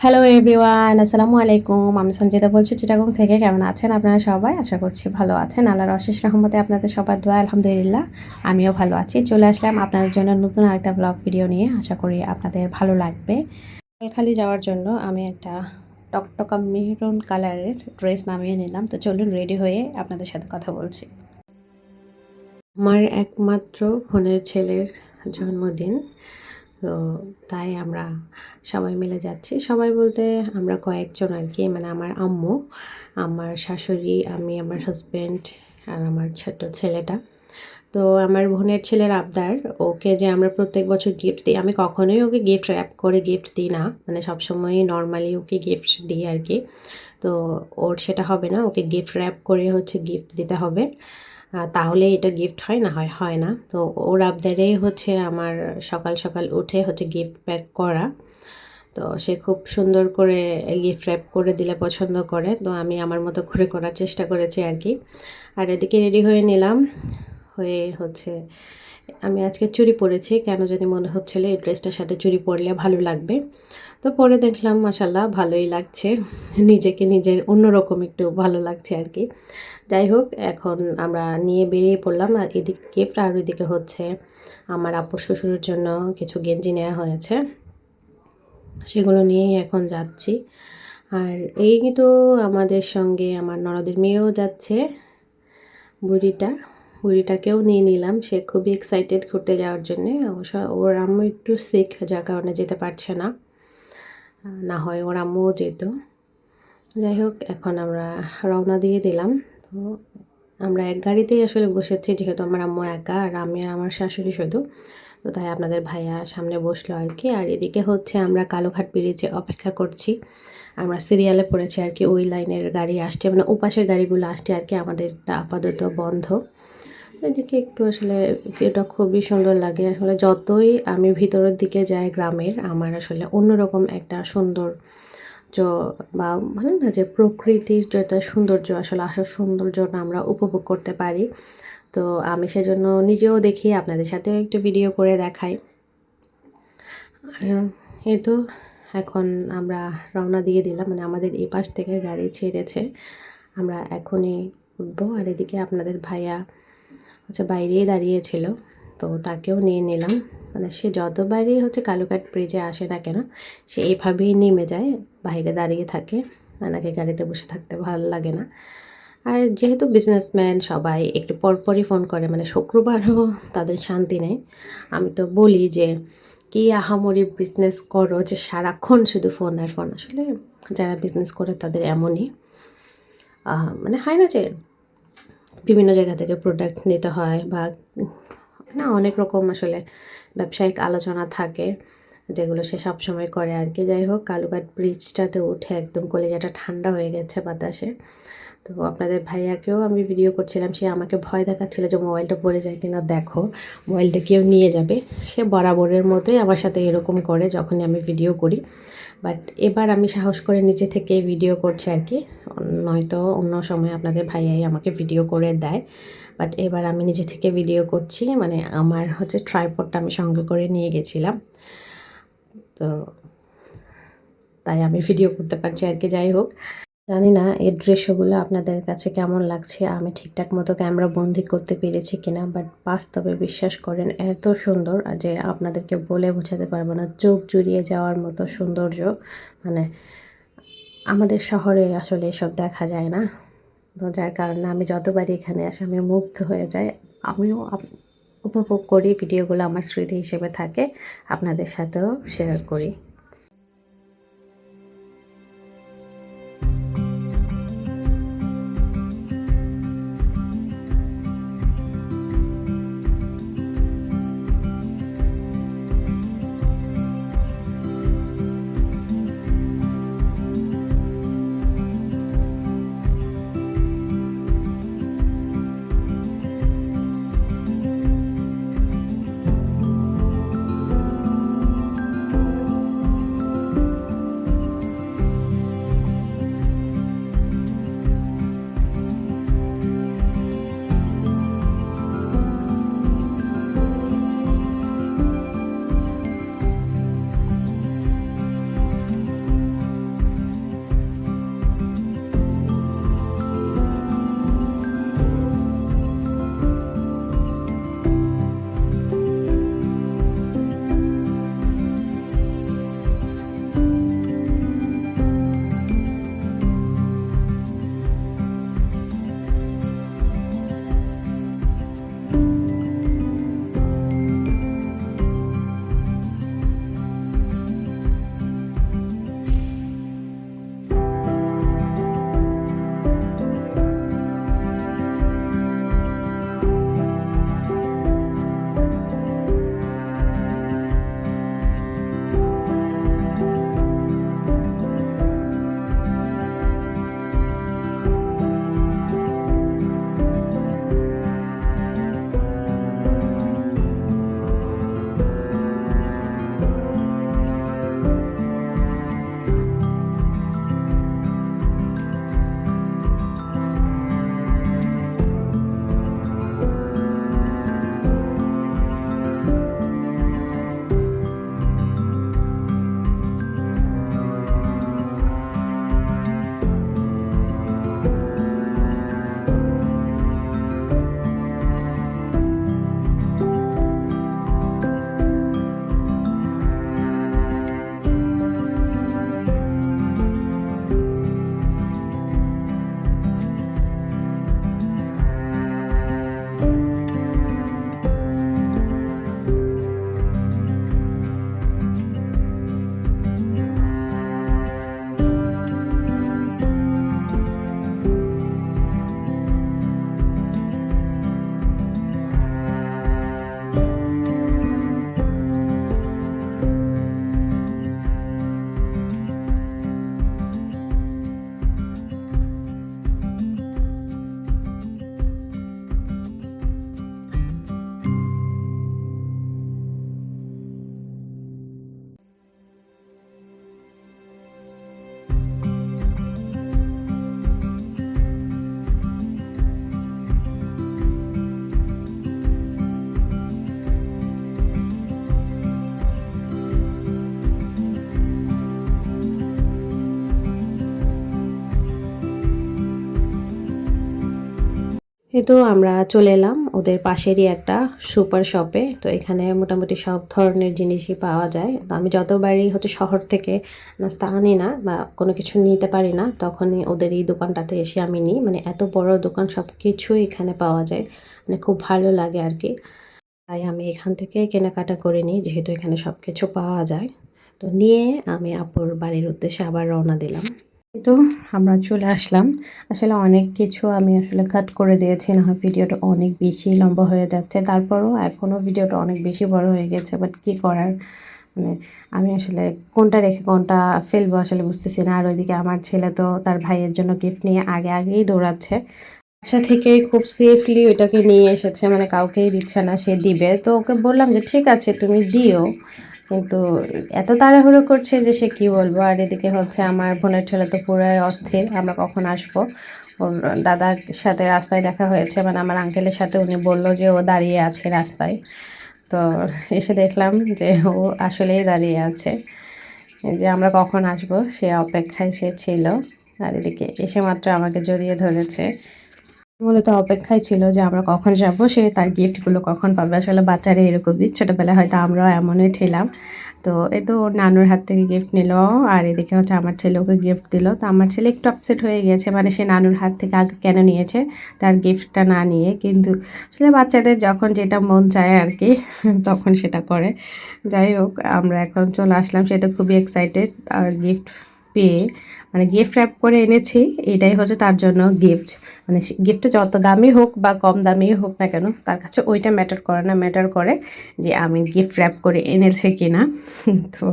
Hello everyone, আসসালামু আলাইকুম। আমি সঞ্জিতা বলছি চিটাগং থেকে। কেমন আছেন আপনারা সবাই? আশা করছি ভালো আছেন। আল্লাহর অশেষ রহমতে আপনাদের সবার দোয়া আলহামদুলিল্লাহ আমিও ভালো আছি। চলে আসলাম আপনাদের জন্য নতুন আরেকটা ব্লগ ভিডিও নিয়ে। আশা করি আপনাদের ভালো লাগবে। খালি যাওয়ার জন্য আমি একটা টকটকা মেরুন কালারের ড্রেস নামিয়ে নিলাম। তো চলুন রেডি হয়ে আপনাদের সাথে কথা বলছি। আমার একমাত্র বোনের ছেলের জন্মদিন, তো তাই আমরা সবাই মিলে যাচ্ছি। সবাই বলতে আমরা কয়েকজন আর কি, মানে আমার আম্মু, আমার শাশুড়ি, আমি, আমার হাজব্যান্ড আর আমার ছোট্ট ছেলেটা। তো আমার বোনের ছেলের আবদার, ওকে যে আমরা প্রত্যেক বছর গিফট দিই। আমি কখনোই ওকে গিফট র্যাপ করে গিফট দিই না, মানে সবসময়ই নর্মালি ওকে গিফট দিই আর কি। তো ওর সেটা হবে না, ওকে গিফট র্যাপ করে হচ্ছে গিফট দিতে হবে, তাহলে এটা গিফট হয়, না হয় হয় না। তো ওর আবদারেই হচ্ছে আমার সকাল সকাল উঠে হচ্ছে গিফট প্যাক করা। তো সে খুব সুন্দর করে গিফট র্যাপ করে দিলে পছন্দ করে, তো আমি আমার মতো করে করার চেষ্টা করেছি আর কি। আর এদিকে রেডি হয়ে নিলাম, হয়ে হচ্ছে আমি আজকে চুড়ি পরেছি, কেন যদি মনে হচ্ছিল এই ড্রেসটার সাথে চুড়ি পরলে ভালো লাগবে। তো পরে দেখলাম মাশাল্লাহ ভালোই লাগছে, নিজেকে নিজের অন্যরকম একটু ভালো লাগছে আর কি। যাই হোক, এখন আমরা নিয়ে বেরিয়ে পড়লাম। আর এদিকে গিফট, আর ওইদিকে হচ্ছে আমার আপু শ্বশুরের জন্য কিছু গেঞ্জি নেওয়া হয়েছে, সেগুলো নিয়েই এখন যাচ্ছি। আর এই তো আমাদের সঙ্গে আমার ননদের মেয়েও যাচ্ছে, বুড়িটা, বুড়িটাকেও নিয়ে নিলাম। সে খুবই এক্সাইটেড ঘুরতে যাওয়ার জন্যে। অবশ্য ওর আম্মু একটু সিক, যার কারণে যেতে পারছে না, না হয় ওর আম্মুও যেত। যাই হোক, এখন আমরা রওনা দিয়ে দিলাম। তো আমরা এক গাড়িতেই আসলে বসেছি, যেহেতু আমার আম্মু একা আর আমি আর আমার শাশুড়ি শুধু। তো তাই আপনাদের ভাইয়া সামনে বসলো আর কি। আর এদিকে হচ্ছে আমরা কালুঘাট ব্রিজে অপেক্ষা করছি। আমরা সিরিয়ালে পড়েছি আর কি, ওই লাইনের গাড়ি আসছে, মানে ওপাশের গাড়িগুলো আসছে আর কি, আমাদেরটা আপাতত বন্ধ। এদিকে একটু আসলে ভিউটা খুবই সুন্দর লাগে। আসলে যতই আমি ভিতরের দিকে যাই গ্রামের, আমার আসলে অন্যরকম একটা সৌন্দর্য, বা বলে না যে প্রকৃতির যেটা সৌন্দর্য, আসলে আসল সৌন্দর্যটা আমরা উপভোগ করতে পারি। তো আমি সেজন্য নিজেও দেখি, আপনাদের সাথেও একটু ভিডিও করে দেখাই। এই তো এখন আমরা রওনা দিয়ে দিলাম, মানে আমাদের এই পাশ থেকে গাড়ি ছেড়েছে, আমরা এখনই উঠবো। আর এদিকে আপনাদের ভাইয়া হচ্ছে বাইরেই দাঁড়িয়েছিল, তো তাকেও নিয়ে নিলাম। মানে সে যতবারই হচ্ছে কালুঘাট ব্রিজে আসে না কেন, সে এইভাবেই নেমে যায়, বাইরে দাঁড়িয়ে থাকে, নাকি গাড়িতে বসে থাকতে ভালো লাগে না। আর যেহেতু বিজনেসম্যান সবাই একটু পরপরই ফোন করে, মানে শুক্রবারও তাদের শান্তি নেই। আমি তো বলি যে কি আহামরি বিজনেস করো যে সারাক্ষণ শুধু ফোন আর ফোন। আসলে যারা বিজনেস করে তাদের এমনই, মানে হয় না যে বিভিন্ন জায়গা থেকে প্রোডাক্ট নিতে হয়, বা না অনেক রকম আসলে ব্যবসায়িক আলোচনা থাকে, যেগুলো সে সবসময় করে আর কি। যাই হোক, কালুঘাট ব্রিজটাতে উঠে একদম কলিজাটা ঠান্ডা হয়ে গেছে বাতাসে। তো আপনাদের ভাইয়াকেও আমি ভিডিও করছিলাম, সে আমাকে ভয় দেখাচ্ছিল যে মোবাইলটা পড়ে যায় কিনা, দেখো মোবাইলটা কেউ নিয়ে যাবে। সে বরাবরের মতোই আমার সাথে এরকম করে যখনই আমি ভিডিও করি, বাট এবার আমি সাহস করে নিচে থেকে ভিডিও করছি আর কি। নয়তো অন্য সময় আপনাদের ভাইয়াই আমাকে ভিডিও করে দেয়, বাট এবার আমি নিজে থেকে ভিডিও করছি। মানে আমার হচ্ছে ট্রাইপডটা আমি সঙ্গে করে নিয়ে গেছিলাম, তো তাই আমি ভিডিও করতে পারছি আর কি। যাই হোক, জানি না এই দৃশ্যগুলো আপনাদের কাছে কেমন লাগছে, আমি ঠিকঠাক মতো ক্যামেরা বন্দি করতে পেরেছি কিনা, বাট বাস্তবে বিশ্বাস করেন এত সুন্দর যে আপনাদেরকে বলে বোঝাতে পারবো না, চোখ জুড়িয়ে যাওয়ার মতো সৌন্দর্য। মানে আমাদের শহরে আসলে এসব দেখা যায় না, তো যার কারণে আমি যতবারই এখানে আসি আমি মুগ্ধ হয়ে যাই। আমিও উপভোগ করি, ভিডিওগুলো আমার স্মৃতি হিসেবে থাকে, আপনাদের সাথেও শেয়ার করি। এই তো আমরা চলে এলাম ওদের পাশেরই একটা সুপার শপে। তো এখানে মোটামুটি সব ধরনের জিনিসই পাওয়া যায়। তো আমি যতবারই শহর থেকে নাস্তা আনি না বা কোনো কিছু নিতে পারি না, তখনই ওদের এই দোকানটাতে এসে আমি নিই। মানে এত বড় দোকান, সব কিছুই এখানে পাওয়া যায়। মানে খুব ভালো লাগে আর কি। তাই আমি এখান থেকে কেনাকাটা করে নিই, যেহেতু এখানে সব কিছু পাওয়া যায়। তো নিয়ে আমি আপুর বাড়ির উদ্দেশ্যে আবার রওনা দিলাম। তো আমরা চলে আসলাম। আসলে অনেক কিছু আমি আসলে কাট করে দিয়েছি, না হয় ভিডিওটা অনেক বেশি লম্বা হয়ে যাচ্ছে। তারপরও এখনও ভিডিওটা অনেক বেশি বড় হয়ে গেছে, বাট কী করার। মানে আমি আসলে কোনটা রেখে কোনটা ফেলবো আসলে বুঝতেছি না। আর ওইদিকে আমার ছেলে তো তার ভাইয়ের জন্য গিফট নিয়ে আগেই দৌড়াচ্ছে। বাসা থেকে খুব সেফলি ওইটাকে নিয়ে এসেছে, মানে কাউকেই দিচ্ছে না, সে দিবে। তো ওকে বললাম যে ঠিক আছে তুমি দিও, কিন্তু এত তাড়াহুড়ো করছে যে সে কি বলবো। আর এদিকে আমার বোনের ছেলে তো পুরাই অস্থির, আমরা কখন আসবো। ওর দাদার সাথে রাস্তায় দেখা হয়েছে, মানে আমার আঙ্কেলের সাথে। উনি বলল যে ও দাঁড়িয়ে আছে রাস্তায়। তো এসে দেখলাম যে ও আসলেই দাঁড়িয়ে আছে, এই যে আমরা কখন আসবো সে অপেক্ষায় সে ছিল। আর এদিকে এসে মাত্র আমাকে জড়িয়ে ধরেছে। মূলত অপেক্ষায় ছিল যে আমরা কখন যাব, সে তার গিফটগুলো কখন পাবে। আসলে বাচ্চারা এরকমই, ছোটোবেলায় হয়তো আমরাও এমনই ছিলাম। তো এই তো ওর নানুর হাত থেকে গিফট নিল, আর এদিকে আমার ছেলে ওকে গিফট দিল। তো আমার ছেলে একটু আপসেট হয়ে গিয়েছে, মানে সে নানুর হাত থেকে আগে কেন নিয়েছে তার গিফটটা না নিয়ে। কিন্তু আসলে বাচ্চাদের যখন যেটা মন চায় আর কি তখন সেটা করে। যাই হোক, আমরা এখন চলে আসলাম, সেটা খুবই এক্সাইটেড। আর গিফট পেয়ে, মানে গিফট র্যাপ করে এনেছি, এটাই তার জন্য গিফট। মানে গিফটটা যত দামি হোক বা কম দামি হোক না কেন, তার কাছে ওইটা ম্যাটার করে না, ম্যাটার করে যে আমি গিফট র্যাপ করে এনেছি কিনা। তো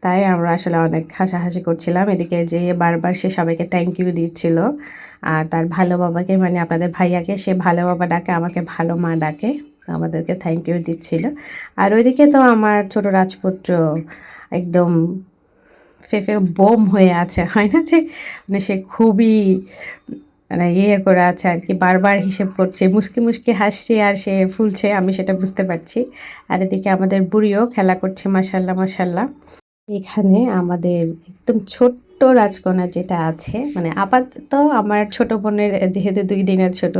তাই আমরা আসলে অনেক হাসাহাসি করছিলাম। এদিকে যে বারবার সে সবাইকে থ্যাংক ইউ দিচ্ছিল। আর তার ভালো বাবাকে, মানে আপনাদের ভাইয়াকে, সে ভালো বাবা ডাকে, আমাকে ভালো মা ডাকে। তো আমাদেরকে থ্যাংক ইউ দিচ্ছিল। আর ওইদিকে তো আমার ছোট রাজপুত্র একদম ফেফে বোম হয়ে আছে, হয় না যে, মানে সে খুবই মানে করে আছে আর কি। বারবার হিসেব করছে, মুসকি মুসকি হাসছে, আর সে ফুলছে, আমি সেটা বুঝতে পারছি। আর এদিকে আমাদের বুড়িও খেলা করছে, মাশাল্লাহ মাশাল্লাহ। এখানে আমাদের একদম ছোট্ট রাজকন্যা যেটা আছে, মানে আপাতত আমার ছোট বোনের যেহেতু 2 দিনের ছোট,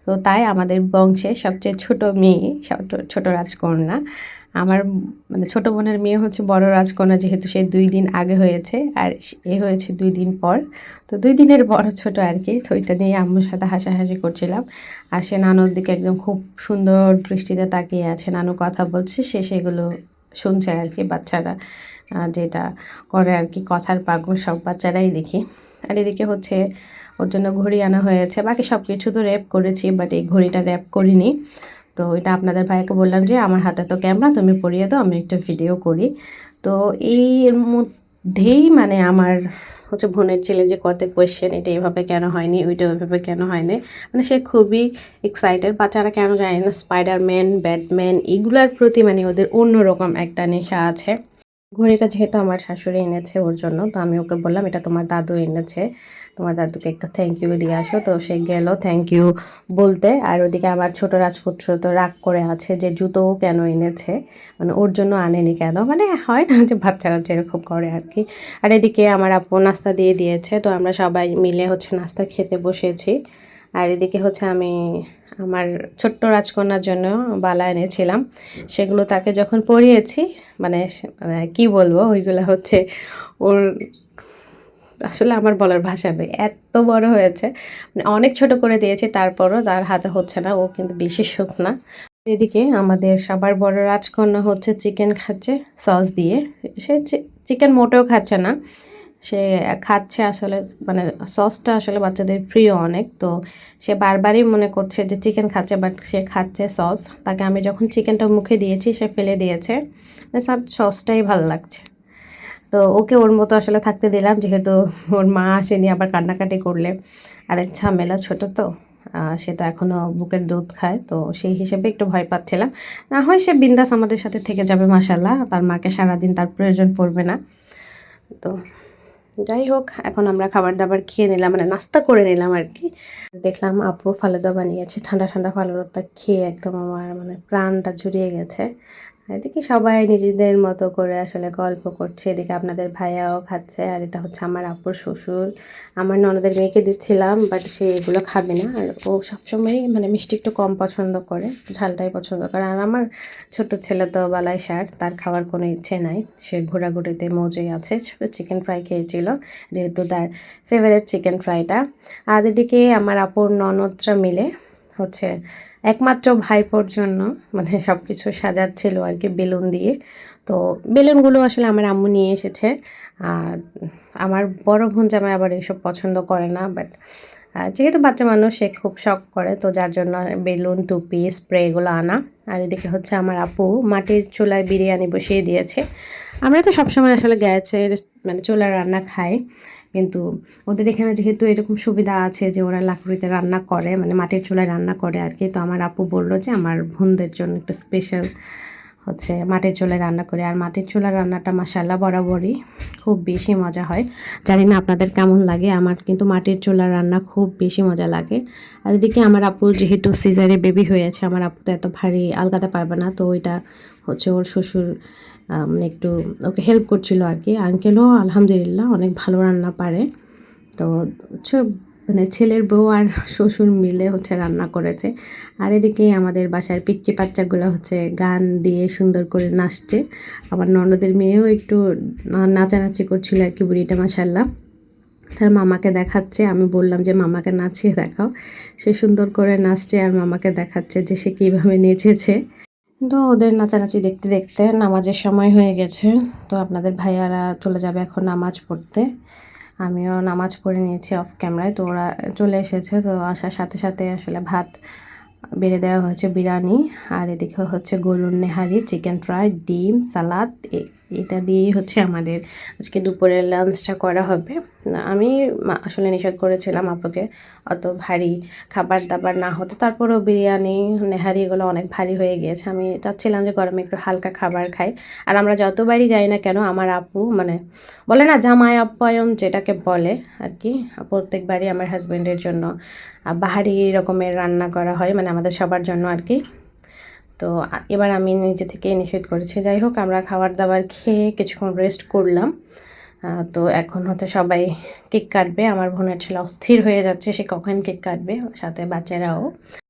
তো তাই আমাদের বংশে সবচেয়ে ছোট মেয়ে, ছোট রাজকন্যা আমার। মানে ছোট বোনের মেয়ে বড় রাজকন্যা, যেহেতু সে 2 দিন আগে হয়েছে, আর এ হয়েছে 2 দিন পর। তো 2 দিনের বড় ছোট আর কি। তো এটা নিয়ে আম্মুর সাথে হাসাহাসি করছিলাম। আর সে নানুর দিকে একদম খুব সুন্দর দৃষ্টিতে তাকিয়ে আছে, নানু কথা বলছে, সে সেগুলো শুনছে আর কি। বাচ্চারা যেটা করে আর কি, কথার পাগল সব বাচ্চারাই দেখি। আর এদিকে ওর জন্য ঘড়ি আনা হয়েছে। বাকি সব কিছু তো র্যাপ করেছি, বাট এই ঘড়িটা র্যাপ করিনি। তো এটা আপনাদের ভাইকে বললাম যে আমার হাতে তো ক্যামেরা, তুমি পরিয়ে দাও, আমি একটু ভিডিও করি। তো এর মধ্যেই মানে আমার বোনের ছেলে যে কত কোয়েশ্চেন, এটা এভাবে কেন হয়নি, ওইটা ওইভাবে কেন হয়নি। মানে সে খুবই এক্সাইটেড। বাচ্চারা কেন জানি না, স্পাইডারম্যান, ব্যাটম্যান এগুলার প্রতি মানে ওদের অন্যরকম একটা নেশা আছে। ঘড়িটা যেহেতু আমার শাশুড়ি এনেছে ওর জন্য, তো আমি ওকে বললাম এটা তোমার দাদু এনেছে, তোমার দাদুকে একটা থ্যাংক ইউ দিয়ে আসো। তো সে গেল থ্যাংক ইউ বলতে। আর ওদিকে আমার ছোট রাজপুত্র তো রাগ করে আছে যে জুতোও কেন এনেছে, মানে ওর জন্য আনেনি কেন, মানে হয় না যে বাচ্চারা যেরকম করে আর কি। আর এদিকে আমার আপু নাস্তা দিয়ে দিয়েছে, তো আমরা সবাই মিলে নাস্তা খেতে বসেছি। আর এদিকে আমি আমার ছোট্ট রাজকন্যার জন্য বালা এনেছিলাম, সেগুলো তাকে যখন পরিয়েছি, মানে কি বলবো, ওইগুলো ওর আসলে আমার বলার ভাষা নেই, এত বড় হয়েছে। মানে অনেক ছোট করে দিয়েছি, তারপরও তার হাতে হচ্ছে না, ও কিন্তু বেশি সুখ না। এদিকে আমাদের সবার বড় রাজকন্যা চিকেন খাচ্ছে সস দিয়ে। সে চিকেন মোটেও খাচ্ছে না, সে খাচ্ছে আসলে, মানে সসটা আসলে বাচ্চাদের প্রিয় অনেক। তো সে বারবারই মনে করছে যে চিকেন খাচ্ছে, বাট সে খাচ্ছে সস। তাকে আমি যখন চিকেনটা মুখে দিয়েছি সে ফেলে দিয়েছে, সব সসটাই ভালো লাগছে। তো ওকে ওর মতো আসলে থাকতে দিলাম, যেহেতু ওর মা আসেনি, আবার কান্নাকাটি করলে আরেক ঝামেলা। ছোট তো, সে তো এখনও বুকের দুধ খায়, তো সেই হিসেবে একটু ভয় পাচ্ছিলাম। না হয় সে বিন্দাস আমাদের সাথে থেকে যাবে, মাসাল্লাহ, তার মাকে সারাদিন তার প্রয়োজন পড়বে না। তো যাই হোক, এখন আমরা খাবার দাবার খেয়ে নিলাম, মানে নাস্তা করে নিলাম আর কি। দেখলাম আপু ফালুদা বানিয়েছে, ঠান্ডা ঠান্ডা ফালুদাটা খেয়ে একদম আমার মানে প্রাণটা জুড়িয়ে গেছে। এদিকে সবাই নিজেদের মতো করে আসলে গল্প করছে, এদিকে আপনাদের ভাইয়াও খাচ্ছে। আর এটা হচ্ছে আমার আপুর শ্বশুর, আমার ননদের মেয়েকে দিচ্ছিলাম, বাট সে এগুলো খাবে না। আর ও সবসময়ই মানে মিষ্টি একটু কম পছন্দ করে, ঝালটাই পছন্দ করে। আর আমার ছোট ছেলে তো বালাই ষাট, তার খাওয়ার কোনো ইচ্ছে নাই, সে ঘোরাঘুরিতে মজেই আছে। চিকেন ফ্রাই খেয়েছিল, যেহেতু তার ফেভারিট চিকেন ফ্রাইটা। আর এদিকে আমার আপুর ননদরা মিলে হচ্ছে একমাত্র ভাইপোর জন্য মানে সব কিছু সাজাচ্ছিল আর কি বেলুন দিয়ে। তো বেলুনগুলো আসলে আমার আম্মু নিয়ে এসেছে। আর আমার বড় বোন জামাই আবার এসব পছন্দ করে না, বাট যেহেতু বাচ্চা মানুষ সে খুব শখ করে, তো যার জন্য বেলুন, টুপি, স্প্রে এগুলো আনা। আর এদিকে হচ্ছে আমার আপু মাটির চুলায় বিরিয়ানি বসিয়ে দিয়েছে। আমরা তো সবসময় আসলে গ্যাসের মানে চুলার রান্না খাই, কিন্তু ওদের এখানে যেহেতু এরকম সুবিধা আছে যে ওরা লাকড়িতে রান্না করে, মানে মাটির চুলায় রান্না করে আর কি। তো আমার আপু বললো যে আমার বোনদের জন্য একটু স্পেশাল হচ্ছে মাটির চুলায় রান্না করে। আর মাটির চুলার রান্নাটা মাশাআল্লাহ বরাবরই খুব বেশি মজা হয়। জানি না আপনাদের কেমন লাগে, আমার কিন্তু মাটির চুলার রান্না খুব বেশি মজা লাগে। আর এদিকে আমার আপু যেহেতু সিজারে বেবি হয়েছে, আমার আপু তো এত ভারী আলগাতে পারবে না, তো ওইটা হচ্ছে ওর শ্বশুর মানে একটু ওকে হেল্প করছিল আর কি। আঙ্কেলও আলহামদুলিল্লাহ অনেক ভালো রান্না পারে। তো হচ্ছে মানে ছেলের বউ আর শ্বশুর মিলে হচ্ছে রান্না করেছে। আর এদিকে আমাদের বাসার পিচ্চি বাচ্চাগুলো হচ্ছে গান দিয়ে সুন্দর করে নাচছে। আমার ননদের মেয়েও একটু নাচানাচি করছিল আর কি, বুড়িটা মাশাআল্লাহ তার মামাকে দেখাচ্ছে। আমি বললাম যে মামাকে নাচিয়ে দেখাও, সে সুন্দর করে নাচছে আর মামাকে দেখাচ্ছে যে সে কীভাবে নেচেছে। তো ওদের নাচানাচি দেখতে দেখতে নামাজের সময় হয়ে গেছে। তো আপনাদের ভাইয়ারা চলে যাবে এখন নামাজ পড়তে। আমিও নামাজ পড়ে নিয়েছি অফ ক্যামেরায়। তো ওরা চলে এসেছে, তো আসার সাথে সাথে আসলে ভাত বেড়ে দেওয়া হয়েছে, বিরিয়ানি। আর এদিকে হচ্ছে গরুর নেহারি, চিকেন ফ্রাই, ডিম, সালাদ, এটা দিয়েই হচ্ছে আমাদের আজকে দুপুরের লাঞ্চটা করা হবে। আমি আসলে নিষেধ করেছিলাম আপুকে অত ভারী খাবার দাবার না হতে, তারপরেও বিরিয়ানি, নেহারি এগুলো অনেক ভারী হয়ে গিয়েছে। আমি চাচ্ছিলাম যে গরমে একটু হালকা খাবার খাই। আর আমরা যতবারই যাই না কেন আমার আপু মানে বলে না জামাই আপ্যায়ন যেটাকে বলে আর কি, প্রত্যেকবারই আমার হাজব্যান্ডের জন্য বাহারি রকমের রান্না করা হয়, মানে আমাদের সবার জন্য আর কি। তো এবার আমি নিজে থেকে নিষেধ করেছি। যাই হোক, আমরা খাবার দাবার খেয়ে কিছুক্ষণ রেস্ট করলাম। তো এখন হচ্ছে সবাই কেক কাটবে। আমার বোনের ছেলে অস্থির হয়ে যাচ্ছে, সে কখন কেক কাটবে, সাথে বাচ্চারাও।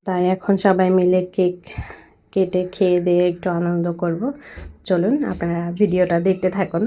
তাই এখন সবাই মিলে কেক কেটে খেয়ে দিয়ে একটু আনন্দ করব। চলুন আপনারা ভিডিওটা দেখতে থাকুন।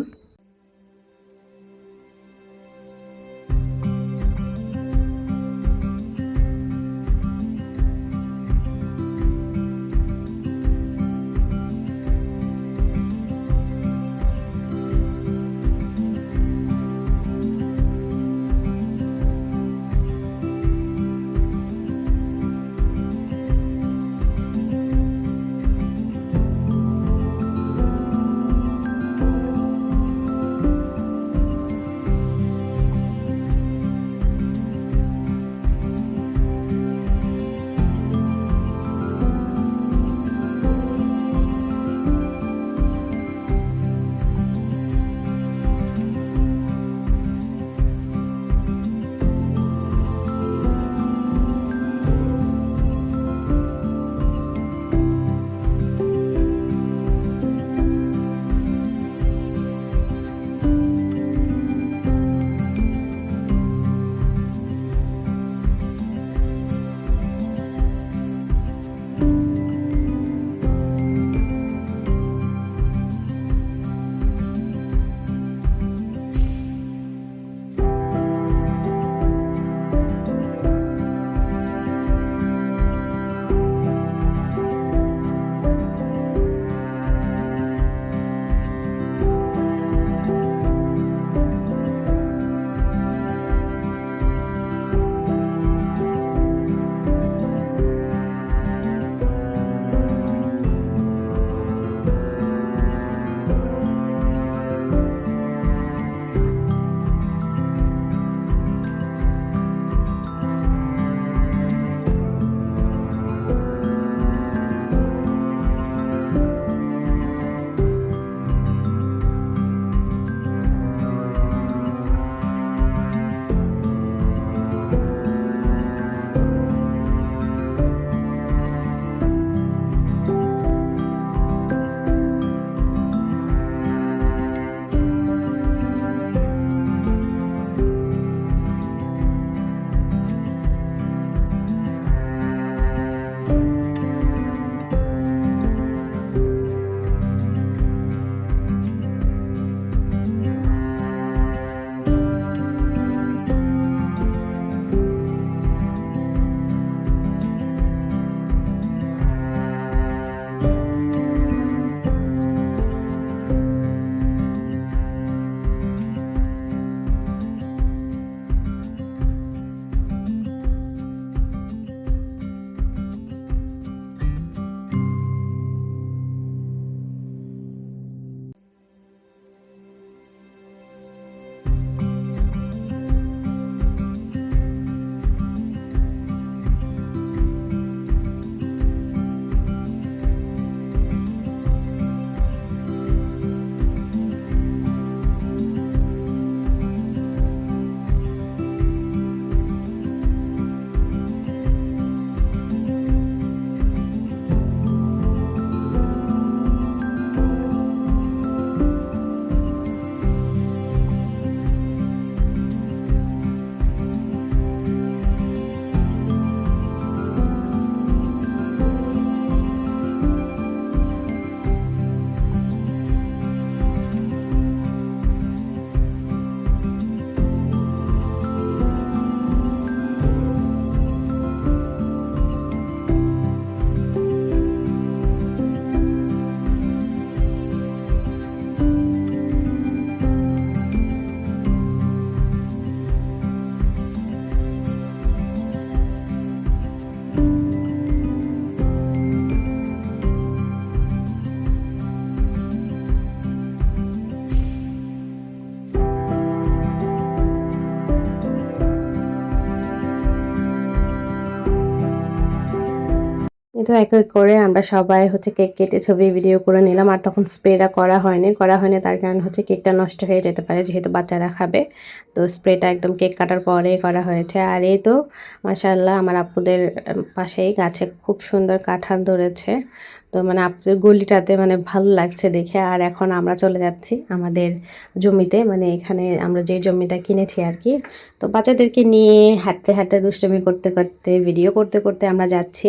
তো এক এক করে আমরা সবাই হচ্ছে কেক কেটে ছবি ভিডিও করে নিলাম। আর তখন স্প্রেটা করা হয়নি তার কারণ হচ্ছে কেকটা নষ্ট হয়ে যেতে পারে, যেহেতু বাচ্চারা খাবে। তো স্প্রেটা একদম কেক কাটার পরেই করা হয়েছে। আর এই তো মাশাআল্লাহ আমার আপুদের পাশেই গাছে খুব সুন্দর কাঁঠাল ধরেছে। তো মানে আপুদের গলিটাতে মানে ভালো লাগছে দেখে। আর এখন আমরা চলে যাচ্ছি আমাদের জমিতে, মানে এখানে আমরা যে জমিটা কিনেছি আর কি। তো বাচ্চাদেরকে নিয়ে হাঁটতে হাঁটতে দুষ্টুমি করতে করতে ভিডিও করতে করতে আমরা যাচ্ছি।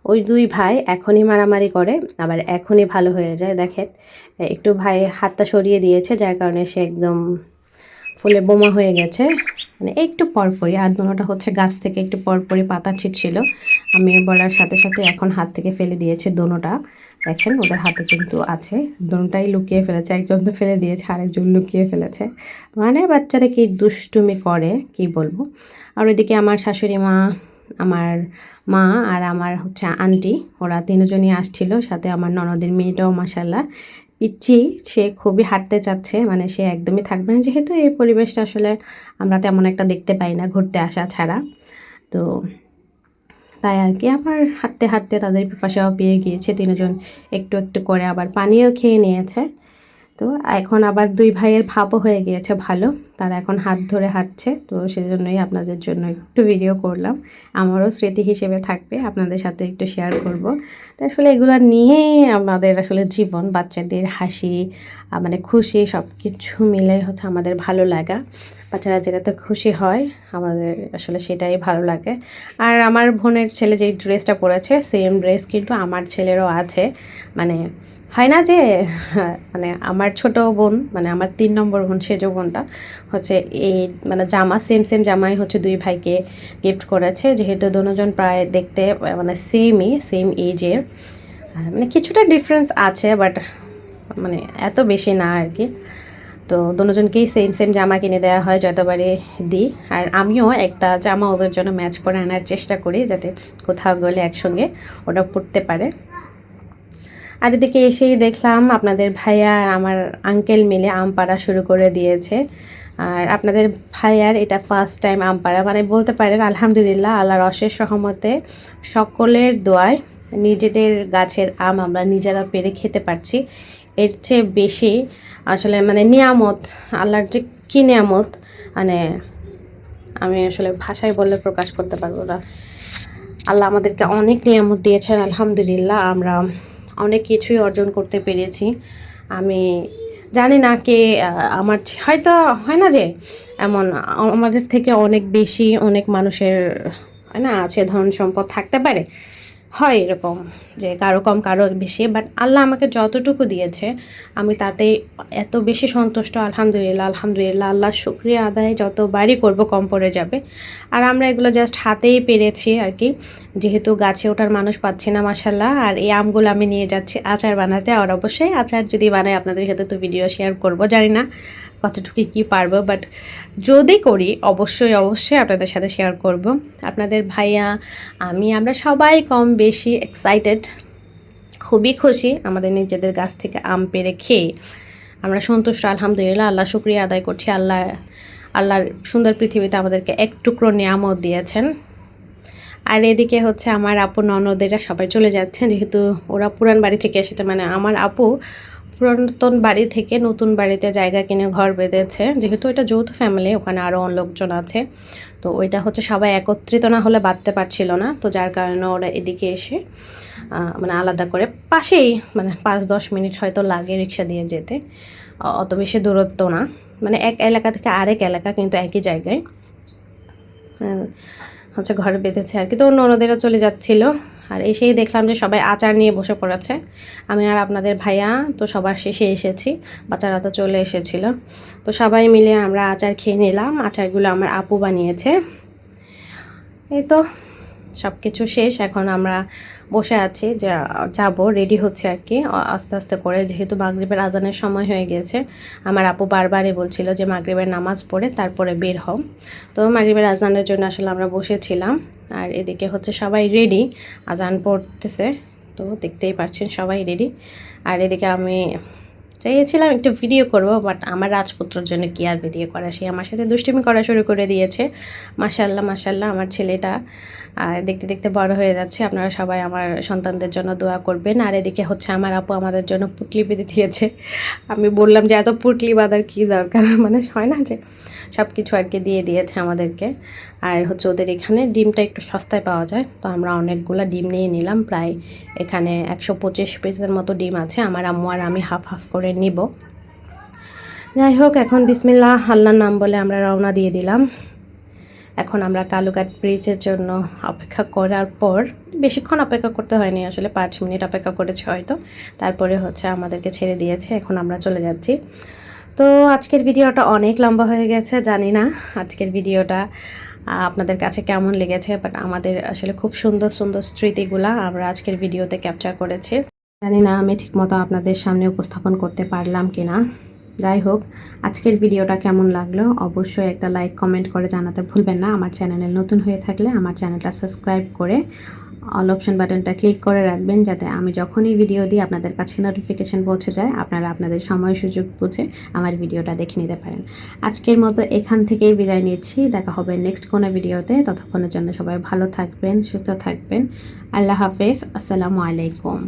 ওই দুই ভাই এখনই মারামারি করে, আবার এখনই ভালো হয়ে যায়। দেখেন একটু ভাই হাতটা সরিয়ে দিয়েছে, যার কারণে সে একদম ফুলে বোমা হয়ে গেছে। মানে একটু পরপরই, আর দোনোটা হচ্ছে গাছ থেকে একটু পরপরই পাতা ছিটছিল। আমি বলার সাথে সাথে এখন হাত থেকে ফেলে দিয়েছে দোনোটা। দেখেন ওদের হাতে কিন্তু আছে, দোনোটাই লুকিয়ে ফেলেছে। একজন তো ফেলে দিয়েছে, আরেকজন লুকিয়ে ফেলেছে। মানে বাচ্চারা কি দুষ্টুমি করে কি বলবো। আর ওইদিকে আমার শাশুড়ি মা, আমার মা আর আমার হচ্ছে আন্টি, ওরা তিনজনই আসছিল, সাথে আমার ননদের মেয়েটাও মাশাল্লাহ পিচ্ছি। সে খুবই হাঁটতে চাচ্ছে, মানে সে একদমই থাকবে না, যেহেতু এই পরিবেশটা আসলে আমরা তেমন একটা দেখতে পাই না ঘুরতে আসা ছাড়া। তো তাই আর কি আবার হাঁটতে হাঁটতে তাদের পাশেও পেয়ে গিয়েছে তিনজন, একটু একটু করে আবার পানিও খেয়ে নিয়েছে। তো এখন আবার দুই ভাইয়ের ভাবও হয়ে গিয়েছে ভালো, তারা এখন হাত ধরে হাঁটছে। তো সেজন্যই আপনাদের জন্য একটু ভিডিও করলাম, আমারও স্মৃতি হিসেবে থাকবে, আপনাদের সাথে একটু শেয়ার করব। তো আসলে এগুলো নিয়েই আমাদের আসলে জীবন, বাচ্চাদের হাসি মানে খুশি সব কিছু মিলে হচ্ছে আমাদের ভালো লাগা। বাচ্চারা যেটাতে খুশি হয় আমাদের আসলে সেটাই ভালো লাগে। আর আমার বোনের ছেলে যে ড্রেসটা পরেছে সেম ড্রেস কিন্তু আমার ছেলেরও আছে। মানে হয় না যে মানে আমার ছোট বোন, মানে আমার 3 নম্বর বোন, সেজ বোনটা হচ্ছে এই মানে জামা সেম সেম জামাই হচ্ছে দুই ভাইকে গিফট করেছে, যেহেতু দুজন প্রায় দেখতে মানে সেম এজের। মানে কিছুটা ডিফারেন্স আছে, বাট মানে এত বেশি না আর কি। তো দুজনকেই সেম সেম জামা কিনে দেওয়া হয় যতবারই দিই। আর আমিও একটা জামা ওদের জন্য ম্যাচ করে আনার চেষ্টা করি, যাতে কোথাও গেলে একসঙ্গে ওটা পরতে পারে। আর এদিকে এসেই দেখলাম আপনাদের ভাইয়া আর আমার আঙ্কেল মিলে আম পাড়া শুরু করে দিয়েছে। আর আপনাদের ভাইয়ার এটা ফার্স্ট টাইম আম পাড়া, মানে বলতে পারেন আলহামদুলিল্লাহ, আল্লাহর অশেষ রহমতে সকলের দোয়ায় নিজেদের গাছের আম আমরা নিজেরা পেরে খেতে পারছি। এর চেয়ে বেশি আসলে মানে নিয়ামত, আল্লাহর যে কী নিয়ামত, মানে আমি আসলে ভাষায় বললে প্রকাশ করতে পারবো না। আল্লাহ আমাদেরকে অনেক নিয়ামত দিয়েছেন আলহামদুলিল্লাহ, আমরা অনেক কিছুই অর্জন করতে পেরেছি। আমি জানি না কে আমার হয়তো হয় না যে এমন আমাদের থেকে অনেক বেশি অনেক মানুষের হয় না আছে, ধন সম্পদ থাকতে পারে, হয় এরকম যে কারো কম কারো বেশি, বাট আল্লাহ আমাকে যতটুকু দিয়েছে আমি তাতেই এত বেশি সন্তুষ্ট। আলহামদুলিল্লাহ আলহামদুলিল্লাহ, আল্লাহর শুকরিয়া আদায় যতবারই করব কম পড়ে যাবে। আর আমরা এগুলো জাস্ট হাতেই পেরেছি আর কি, যেহেতু গাছে ওঠার মানুষ পাচ্ছি না মাশাল্লাহ। আর এই আমগুলো আমি নিয়ে যাচ্ছি আচার বানাতে, আর অবশ্যই আচার যদি বানাই আপনাদের সাথে তো ভিডিও শেয়ার করব, জানি না কতটুকু কী পারবো, বাট যদি করি অবশ্যই অবশ্যই আপনাদের সাথে শেয়ার করব। আপনাদের ভাইয়া আমরা সবাই কম বেশি এক্সাইটেড, খুবই খুশি আমাদের নিজেদের গাছ থেকে আম পেড়ে খেয়ে আমরা সন্তুষ্ট আলহামদুলিল্লাহ। আল্লাহ শুকরিয়া আদায় করছি, আল্লাহর সুন্দর পৃথিবীতে আমাদেরকে এক টুকরো নিয়ামত দিয়েছেন। আর এদিকে হচ্ছে আমার আপু ননদেরা সবাই চলে যাচ্ছেন, যেহেতু ওরা পুরান বাড়ি থেকে এসেছে, মানে আমার আপু পুরাতন বাড়ি থেকে নতুন বাড়িতে জায়গা কিনে ঘর বেঁধেছে, যেহেতু এটা যৌথ ফ্যামিলি, ওখানে আরও লোকজন আছে। তো ওইটা হচ্ছে সবাই একত্রিত না হলে বাঁধতে পারছিল না, তো যার কারণে ওরা এদিকে এসে মানে আলাদা করে পাশেই, মানে 5-10 মিনিট হয়তো লাগে রিক্সা দিয়ে যেতে, অত বেশি দূরত্ব না, মানে এক এলাকা থেকে আরেক এলাকা কিন্তু একই জায়গায় হচ্ছে ঘরে বেঁধেছে আর কি। তো অন্য অন্যদেরও চলে যাচ্ছিল, আর এসেই দেখলাম যে সবাই আচার নিয়ে বসে পড়েছে। আমি আর আপনাদের ভাইয়া তো সবার শেষে এসেছি, বাচ্চারা তো চলে এসেছিল। তো সবাই মিলে আমরা আচার খেয়ে নিলাম, আচারগুলো আমার আপু বানিয়েছে। এই তো সব কিছু শেষ, এখন আমরা বসে আছি, যাব রেডি হচ্ছে আর কি আস্তে আস্তে করে, যেহেতু মাগরিবের আজানের সময় হয়ে গিয়েছে। আমার আপু বারবারই বলছিল যে মাগরিবের নামাজ পড়ে তারপরে বের হও। তো মাগরিবের আজানের জন্য আসলে আমরা বসেছিলাম। আর এদিকে হচ্ছে সবাই রেডি, আজান পড়তেছে, তো দেখতেই পাচ্ছেন সবাই রেডি। আর এদিকে আমি চেয়েছিলাম একটু ভিডিও করব, বাট আমার রাজপুত্রর জন্য কি আর ভিডিও করা, সে আমার সাথে দুষ্টুমি করা শুরু করে দিয়েছে। মাশাল্লাহ মাশাল্লাহ, আমার ছেলেটা দেখতে দেখতে বড় হয়ে যাচ্ছে। আপনারা সবাই আমার সন্তানদের জন্য দোয়া করবেন। আর এদিকে হচ্ছে আমার আপু আমাদের জন্য পুটলি বেঁধে দিয়েছে। আমি বললাম যে এত পুটলি বাঁধার কী দরকার, মানে হয় না যে সব কিছু আর কি দিয়ে দিয়েছে আমাদেরকে। আর হচ্ছে ওদের এখানে ডিমটা একটু সস্তায় পাওয়া যায়, তো আমরা অনেকগুলো ডিম নিয়ে নিলাম। প্রায় এখানে 125 পিসের মতো ডিম আছে, আমার আম্মু আর আমি হাফ হাফ করে নিব। যাই হোক, এখন বিসমিল্লাহ আল্লাহর নাম বলে আমরা রওনা দিয়ে দিলাম। এখন আমরা কালুঘাট ব্রিজের জন্য অপেক্ষা করার পর, বেশিক্ষণ অপেক্ষা করতে হয়নি আসলে, 5 মিনিট অপেক্ষা করেছে হয়তো, তারপরে হচ্ছে আমাদেরকে ছেড়ে দিয়েছে। এখন আমরা চলে যাচ্ছি। তো আজকের ভিডিওটা অনেক লম্বা হয়ে গেছে, জানি না আজকের ভিডিওটা আপনাদের কাছে কেমন লেগেছে, বাট আমাদের আসলে খুব সুন্দর সুন্দর স্মৃতিগুলা আমরা আজকের ভিডিওতে ক্যাপচার করেছি। জানি না আমি ঠিকমতো আপনাদের সামনে উপস্থাপন করতে পারলাম কি না। যাই হোক, আজকের ভিডিওটা কেমন লাগলো অবশ্যই একটা লাইক কমেন্ট করে জানাতে ভুলবেন না। আমার চ্যানেলে নতুন হয়ে থাকলে আমার চ্যানেলটা সাবস্ক্রাইব করে অল অপশন বাটনটা ক্লিক করে রাখবেন, যাতে আমি যখনই ভিডিও দিই আপনাদের কাছে নোটিফিকেশান পৌঁছে যায়, আপনারা আপনাদের সময় সুযোগ বুঝে আমার ভিডিওটা দেখে নিতে পারেন। আজকের মতো এখান থেকেই বিদায় নিচ্ছি, দেখা হবে নেক্সট কোনো ভিডিওতে। ততক্ষণের জন্য সবাই ভালো থাকবেন, সুস্থ থাকবেন। আল্লাহ হাফেজ, আসসালামু আলাইকুম।